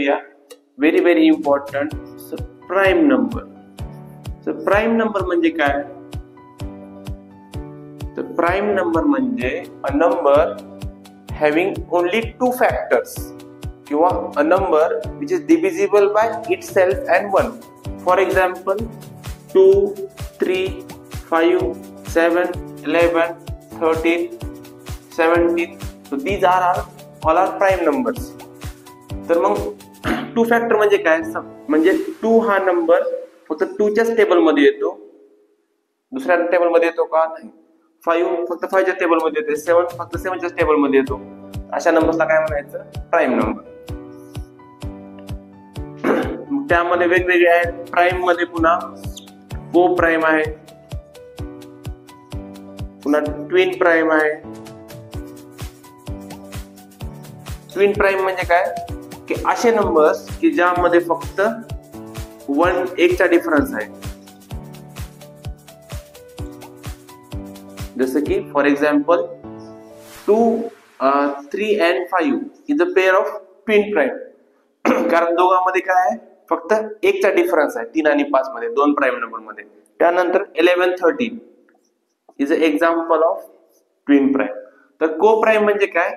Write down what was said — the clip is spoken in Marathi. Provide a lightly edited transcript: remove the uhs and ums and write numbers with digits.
बघूया. Very important. Prime number. Prime number म्हणजे काय? तर प्राईम नंबर म्हणजे a number having only 2 factors किंवा a number which is divisible by itself and 1. For example 2, 3, 5, 7, 11, 13, 17. So these are all our prime numbers. तर मग 2 फॅक्टर म्हणजे काय? म्हणजे 2 हा नंबर फक्त 2 च्याच टेबल मध्ये येतो, दुसऱ्या टेबल मध्ये येतो का? नाही. 5 फक्त 5 च्या टेबल मध्ये येते, 7 फक्त 7 च्याच टेबल मध्ये येतो. अशा नंबर्सला काय म्हणायचं? Prime number. त्यामध्ये वेगवेगळे आहेत. प्राईम मध्ये पुन्हा को प्राईम आहे, पुन्हा ट्विन प्राईम आहे. ट्विन प्राईम म्हणजे काय? की असे नंबर्स की ज्यामध्ये फक्त 1 चा डिफरन्स आहे. जसं की for example 2, 3 and 5 is a pair of twin prime. कारण दोघांमध्ये काय आहे? फक्त 1 चा डिफरन्स आहे 3 आणि 5 मध्ये, 2 प्राईम नंबर मध्ये. त्यानंतर 11, 13 is a example of twin prime. तर को प्राईम म्हणजे काय?